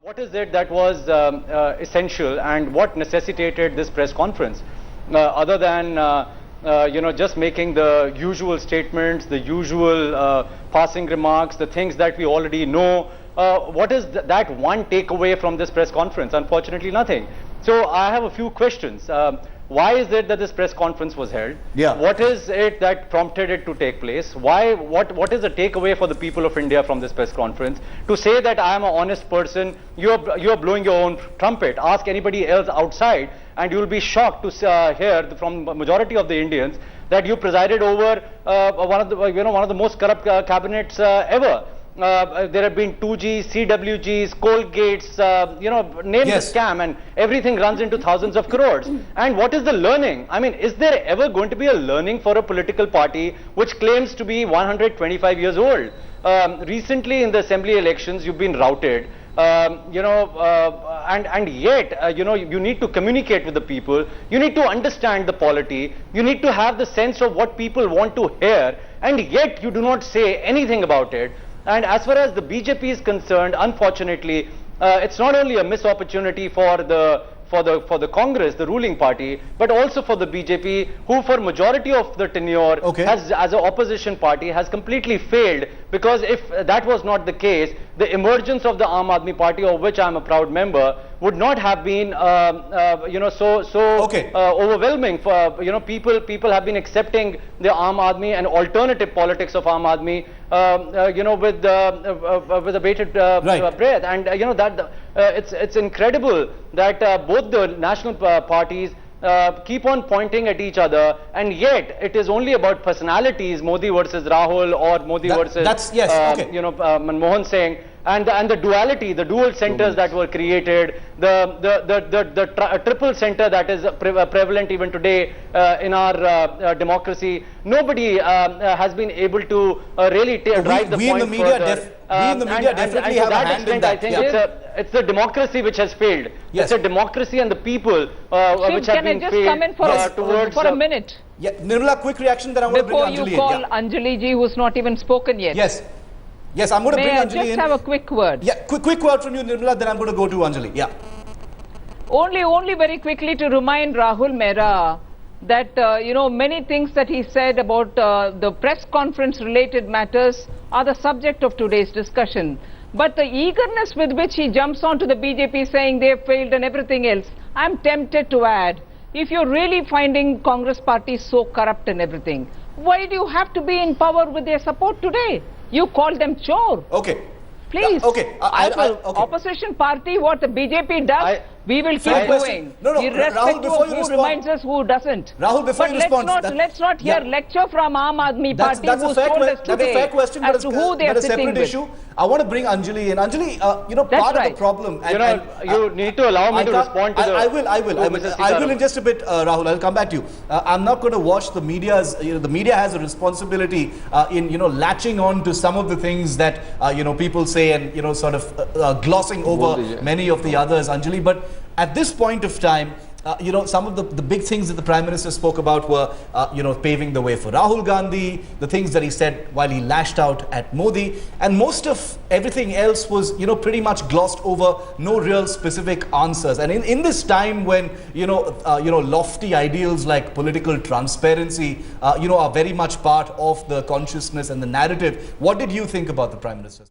What is it that was essential and what necessitated this press conference? Other than just making the usual statements, the usual passing remarks, the things that we already know. What is that one takeaway from this press conference? Unfortunately, nothing. So I have a few questions. Why is it that this press conference was held? Yeah. What is it that prompted it to take place? Why? What is the takeaway for the people of India from this press conference? To say that I am an honest person, you are blowing your own trumpet. Ask anybody else outside, and you will be shocked to hear from the majority of the Indians that you presided over one of the most corrupt cabinets ever. There have been 2Gs, CWGs, Colgates, name the scam, and everything runs into thousands of crores. And what is the learning? I mean, is there ever going to be a learning for a political party which claims to be 125 years old? Recently in the assembly elections, you've been routed. And yet, you need to communicate with the people. You need to understand the polity. You need to have the sense of what people want to hear. And yet, you do not say anything about it. And as far as the BJP is concerned, unfortunately, it's not only a missed opportunity for the Congress, the ruling party, but also for the BJP, who for majority of the tenure has, as an opposition party, has completely failed. Because if that was not the case, the emergence of the Aam Aadmi Party, of which I am a proud member, would not have been overwhelming. For people have been accepting the Aam Aadmi and alternative politics of Aam Aadmi with a bated breath. And it's incredible that both the national parties keep on pointing at each other, and yet it is only about personalities, Modi versus Rahul or Modi versus Manmohan Singh, and the duality, the dual centers that were created, the triple center that is prevalent even today in our democracy. Nobody has been able to really drive the point further. We in the media definitely have a hand in that. I think it's the democracy which has failed. It's the democracy and the people which have been failed. Can I just come in for a minute? Yeah, Nirmala, quick reaction, then I'm going to bring Anjali in. Before you call Anjali ji, who's not even spoken yet. Yes, I'm going to bring Anjali in. May I just have a quick word? Yeah, quick word from you, Nirmala, then I'm going to go to Anjali. Yeah. Only very quickly to remind Rahul Mehra that, many things that he said about the press conference related matters are the subject of today's discussion. But the eagerness with which he jumps onto the BJP saying they've failed and everything else, I'm tempted to add, if you're really finding Congress party so corrupt and everything, why do you have to be in power with their support today? You call them chore. Okay. Please. Opposition party, what the BJP does, we will keep going. Irrespective of who reminds us, who doesn't. Rahul, before you respond, let's not hear lecture from Aam Aadmi Party, who's told us today fair question, as to who they are sitting with. Issue. I want to bring Anjali in. Anjali, part of the problem. You need to allow me to respond to I will in just a bit, Rahul. I'll come back to you. I'm not going to watch the media's. The media has a responsibility in latching on to some of the things that people say and sort of glossing over many of the others, Anjali. But at this point of time, some of the big things that the Prime Minister spoke about were, paving the way for Rahul Gandhi, the things that he said while he lashed out at Modi, and most of everything else was, pretty much glossed over, no real specific answers. And in this time when, lofty ideals like political transparency, are very much part of the consciousness and the narrative, what did you think about the Prime Minister?